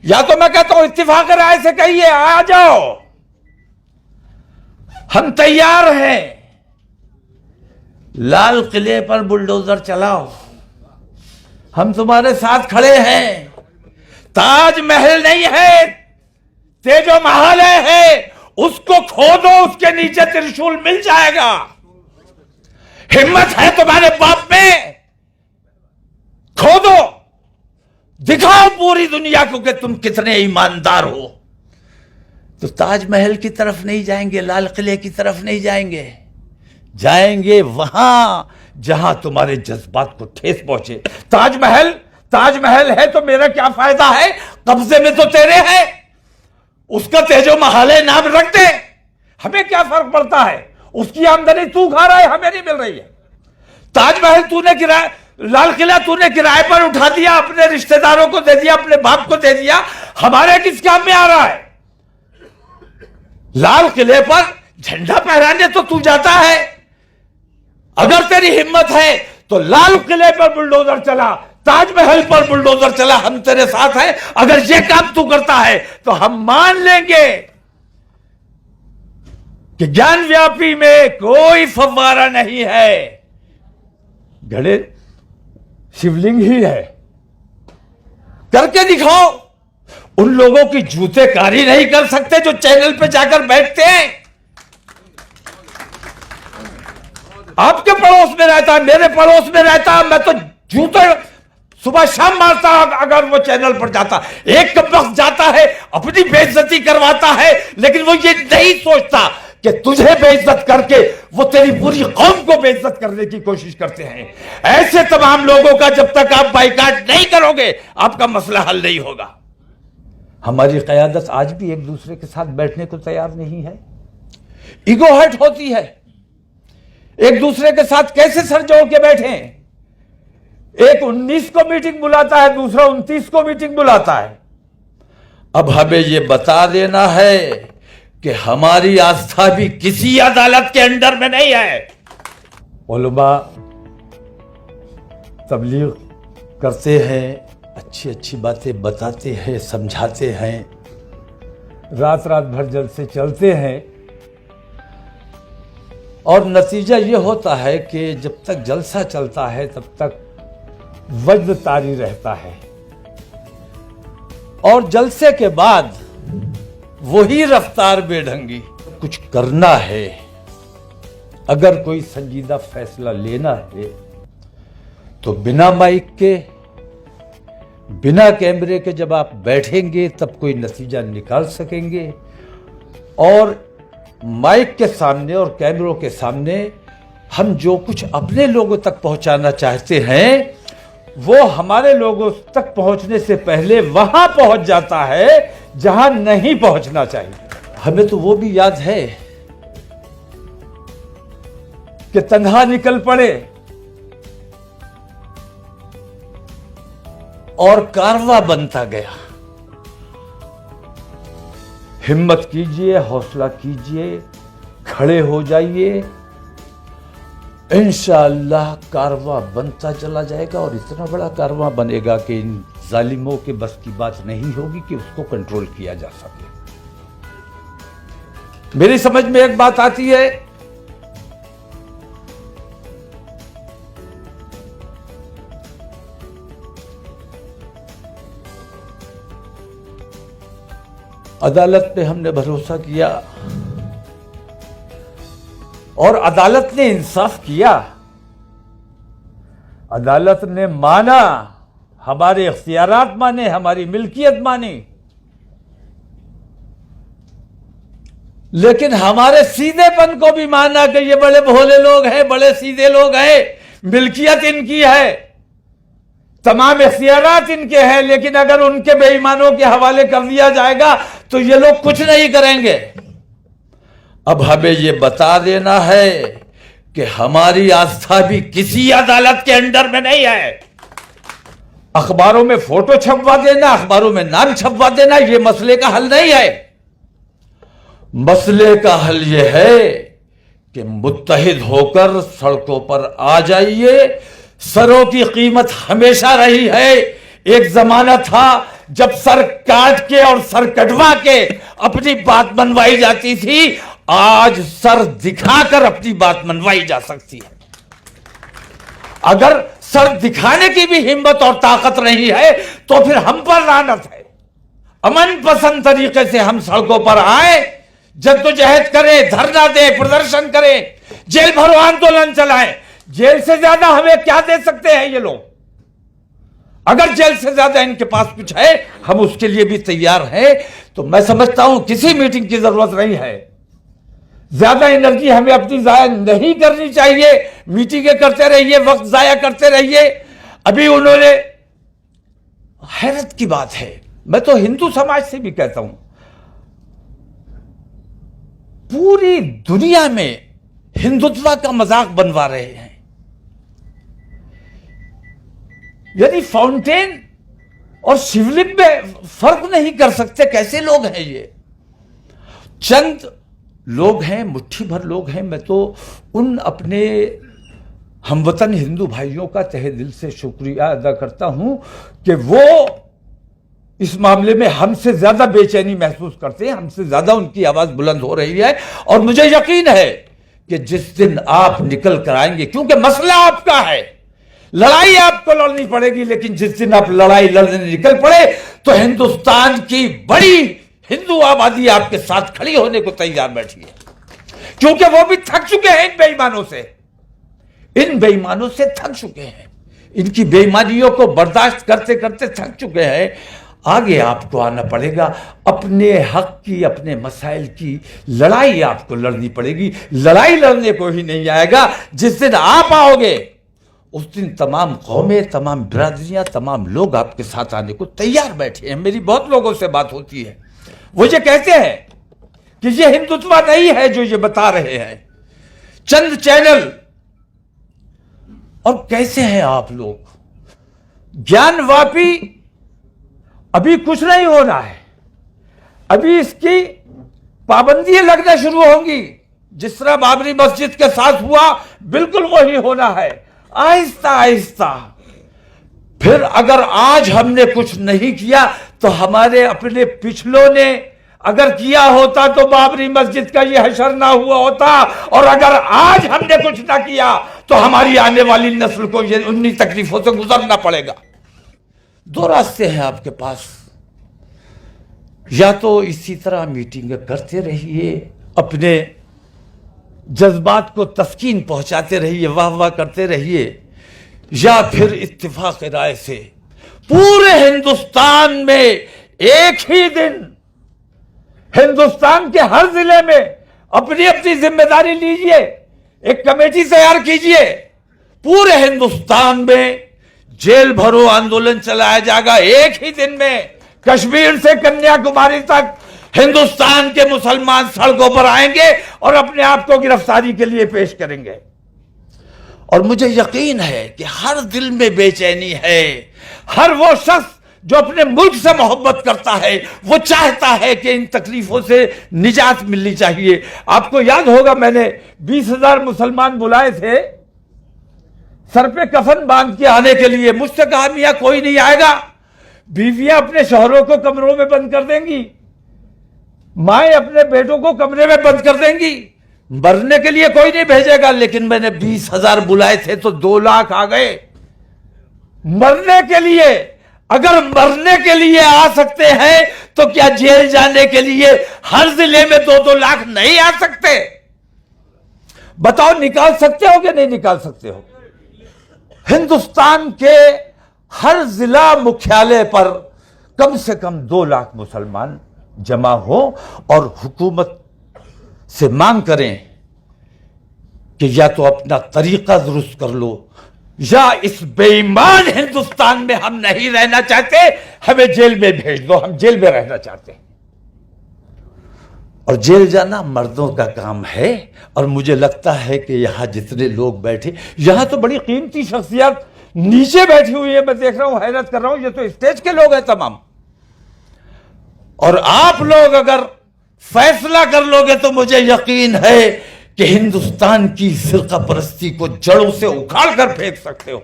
या तो मैं कहता हूं इत्तेफाक राय से कहिए आ जाओ, हम तैयार हैं, लाल किले पर बुलडोजर चलाओ, हम तुम्हारे साथ खड़े हैं। ताजमहल नहीं है, तेजो महल है, उसको खोदो, उसके नीचे त्रिशूल मिल जाएगा। हिम्मत है तुम्हारे बाप में, खोदो, दिखाओ पूरी दुनिया को कि तुम कितने ईमानदार हो। तो ताजमहल की तरफ नहीं जाएंगे, लाल किले की तरफ नहीं जाएंगे, जाएंगे वहां जहां तुम्हारे जज्बात को ठेस पहुंचे। ताजमहल है तो मेरा क्या फायदा है, कब्जे में तो तेरे है, उसका तेजो महल नाम रख दे, हमें क्या फर्क पड़ता है। उसकी आमदनी तू खा रहा है, हमें नहीं मिल रही है। ताजमहल तूने किराए, लाल किला तूने किराए पर उठा दिया, अपने रिश्तेदारों को दे दिया, अपने बाप को दे दिया, हमारे किस काम में आ रहा है। लाल किले पर झंडा फहराने तो तू जाता है, अगर तेरी हिम्मत है तो लाल किले पर बुलडोजर चला, ताजमहल पर बुलडोजर चला, हम तेरे साथ हैं। अगर ये काम तू करता है तो हम मान लेंगे कि ज्ञान व्यापी में कोई फव्वारा नहीं है, घड़े शिवलिंग ही है। करके दिखाओ। उन लोगों की जूते कारी नहीं कर सकते जो चैनल पे जाकर बैठते हैं। आपके पड़ोस में रहता है, मेरे पड़ोस में रहता है, मैं तो जूते सुबह शाम मारता अगर वो चैनल पर जाता। एक वक्त जाता है, अपनी बेइज्जती करवाता है, लेकिन वो ये नहीं सोचता कि तुझे बेइज्जत करके वो तेरी पूरी कौम को बेइज्जत करने की कोशिश करते हैं। ऐसे तमाम लोगों का जब तक आप बाइकाट नहीं करोगे, आपका मसला हल नहीं होगा। हमारी क़यादत आज भी एक दूसरे के साथ बैठने को तैयार नहीं है, ईगो हर्ट होती है। एक दूसरे के साथ कैसे सर जोड़ के बैठे? एक 19 को मीटिंग बुलाता है, दूसरा 29 को मीटिंग बुलाता है। अब हमें यह बता देना है कि हमारी आस्था भी किसी अदालत के अंडर में नहीं है। उलमा तबलीग करते हैं, अच्छी अच्छी बातें बताते हैं, समझाते हैं, रात रात भर जलसे चलते हैं, और नतीजा ये होता है कि जब तक जलसा चलता है तब तक वज्र तारी रहता है, और जलसे के बाद वही रफ्तार बेढंगी। कुछ करना है, अगर कोई संजीदा फैसला लेना है तो बिना माइक के, बिना कैमरे के जब आप बैठेंगे तब कोई नतीजा निकाल सकेंगे। और माइक के सामने और कैमरों के सामने हम जो कुछ अपने लोगों तक पहुंचाना चाहते हैं वो हमारे लोगों तक पहुंचने से पहले वहां पहुंच जाता है जहां नहीं पहुंचना चाहिए। हमें तो वो भी याद है कि तन्हा निकल पड़े और कारवा बनता गया। हिम्मत कीजिए, हौसला कीजिए, खड़े हो जाइए, इंशाअल्लाह कारवा बनता चला जाएगा, और इतना बड़ा कारवा बनेगा कि इन जालिमों के बस की बात नहीं होगी कि उसको कंट्रोल किया जा सके। मेरी समझ में एक बात आती है, अदालत पे हमने भरोसा किया और अदालत ने इंसाफ किया, अदालत ने माना, हमारे इख्तियारात माने, हमारी मिल्कियत मानी, लेकिन हमारे सीधेपन को भी माना कि ये बड़े भोले लोग हैं, बड़े सीधे लोग हैं, मिल्कियत इनकी है, तमाम इख्तियारात इनके हैं, लेकिन अगर उनके बेईमानों के हवाले कर दिया जाएगा तो ये लोग कुछ नहीं करेंगे। अब हमें ये बता देना है कि हमारी आस्था भी किसी अदालत के अंडर में नहीं है। अखबारों में फोटो छपवा देना, अखबारों में नाम छपवा देना, ये मसले का हल नहीं है। मसले का हल ये है कि मुत्तहिद होकर सड़कों पर आ जाइए। सरों की कीमत हमेशा रही है, एक जमाना था जब सर काट के और सर कटवा के अपनी बात मनवाई जाती थी, आज सर दिखाकर अपनी बात मनवाई जा सकती है। अगर सर दिखाने की भी हिम्मत और ताकत नहीं है तो फिर हम पर लानत है। अमन पसंद तरीके से हम सड़कों पर आए, जद्दोजहद करें, धरना दें, प्रदर्शन करें, जेल भरो आंदोलन चलाएं। जेल से ज्यादा हमें क्या दे सकते हैं ये लोग? अगर जेल से ज्यादा इनके पास कुछ है, हम उसके लिए भी तैयार हैं। तो मैं समझता हूं किसी मीटिंग की जरूरत नहीं है। ज्यादा एनर्जी हमें अपनी जाया नहीं करनी चाहिए। मीटिंगें करते रहिए, वक्त जाया करते रहिए। अभी उन्होंने, हैरत की बात है, मैं तो हिंदू समाज से भी कहता हूं, पूरी दुनिया में हिंदुत्व का मजाक बनवा रहे हैं। यानी फाउंटेन और शिवलिंग में फर्क नहीं कर सकते, कैसे लोग हैं ये? चंद लोग हैं, मुट्ठी भर लोग हैं। मैं तो उन अपने हमवतन हिंदू भाइयों का तहे दिल से शुक्रिया अदा करता हूं कि वो इस मामले में हमसे ज्यादा बेचैनी महसूस करते हैं, हमसे ज्यादा उनकी आवाज बुलंद हो रही है। और मुझे यकीन है कि जिस दिन आप निकल कर आएंगे, क्योंकि मसला आपका है, लड़ाई आपको लड़नी पड़ेगी, लेकिन जिस दिन आप लड़ाई लड़ने निकल पड़े तो हिंदुस्तान की बड़ी हिंदू आबादी आपके साथ खड़ी होने को तैयार बैठी है। क्योंकि वो भी थक चुके हैं इन बेईमानों से, इन बेईमानों से थक चुके हैं, इनकी बेईमानियों को बर्दाश्त करते करते थक चुके हैं। आगे आपको आना पड़ेगा, अपने हक की, अपने मसाइल की लड़ाई आपको लड़नी पड़ेगी। लड़ाई लड़ने को ही नहीं आएगा। जिस दिन आप आओगे उस दिन तमाम कौमें, तमाम बिरादरियां, तमाम लोग आपके साथ आने को तैयार बैठे हैं। मेरी बहुत लोगों से बात होती है, वो ये कहते हैं कि ये हिंदुत्व नहीं है जो ये बता रहे हैं चंद चैनल। और कैसे हैं आप लोग? ज्ञानवापी अभी कुछ नहीं होना है, अभी इसकी पाबंदियां लगना शुरू होंगी। जिस तरह बाबरी मस्जिद के साथ हुआ, बिल्कुल वही होना है, आहिस्ता आहिस्ता। फिर अगर आज हमने कुछ नहीं किया तो हमारे अपने पिछलों ने अगर किया होता तो बाबरी मस्जिद का ये हशर ना हुआ होता। और अगर आज हमने कुछ ना किया तो हमारी आने वाली नस्ल को ये उन्हीं तकलीफों से गुजरना पड़ेगा। दो रास्ते हैं आपके पास, या तो इसी तरह मीटिंग करते रहिए, अपने जज्बात को तस्कीन पहुंचाते रहिए, वाह वाह करते रहिए, या फिर इत्तिफाक राय से पूरे हिंदुस्तान में एक ही दिन हिंदुस्तान के हर जिले में अपनी अपनी जिम्मेदारी लीजिए, एक कमेटी तैयार कीजिए, पूरे हिंदुस्तान में जेल भरो आंदोलन चलाया जाएगा। एक ही दिन में कश्मीर से कन्याकुमारी तक हिंदुस्तान के मुसलमान सड़कों पर आएंगे और अपने आप को गिरफ्तारी के लिए पेश करेंगे। और मुझे यकीन है कि हर दिल में बेचैनी है, हर वो शख्स जो अपने मुल्क से मोहब्बत करता है वो चाहता है कि इन तकलीफों से निजात मिलनी चाहिए। आपको याद होगा, मैंने 20,000 मुसलमान बुलाए थे सर पे कफन बांध के आने के लिए। मुझसे कहा मियां कोई नहीं आएगा, बीवियां अपने शौहरों को कमरों में बंद कर देंगी, माएं अपने बेटों को कमरे में बंद कर देंगी, मरने के लिए कोई नहीं भेजेगा। लेकिन मैंने 20,000 बुलाए थे तो 2 लाख आ गए। मरने के लिए, अगर मरने के लिए आ सकते हैं तो क्या जेल जाने के लिए हर जिले में 2-2 लाख नहीं आ सकते? बताओ, निकाल सकते हो कि नहीं निकाल सकते हो? हिंदुस्तान के हर जिला मुख्यालय पर कम से कम 2 लाख मुसलमान जमा हो और हुकूमत से मांग करें कि या तो अपना तरीका दुरुस्त कर लो, या इस बेईमान हिंदुस्तान में हम नहीं रहना चाहते, हमें जेल में भेज दो, हम जेल में रहना चाहते हैं। और जेल जाना मर्दों का काम है। और मुझे लगता है कि यहां जितने लोग बैठे, यहां तो बड़ी कीमती शख्सियत नीचे बैठी हुई है, मैं देख रहा हूं, हैरत कर रहा हूं, ये तो स्टेज के लोग हैं तमाम। और आप लोग अगर फैसला कर लोगे तो मुझे यकीन है कि हिंदुस्तान की फिरका परस्ती को जड़ों से उखाड़ कर फेंक सकते हो।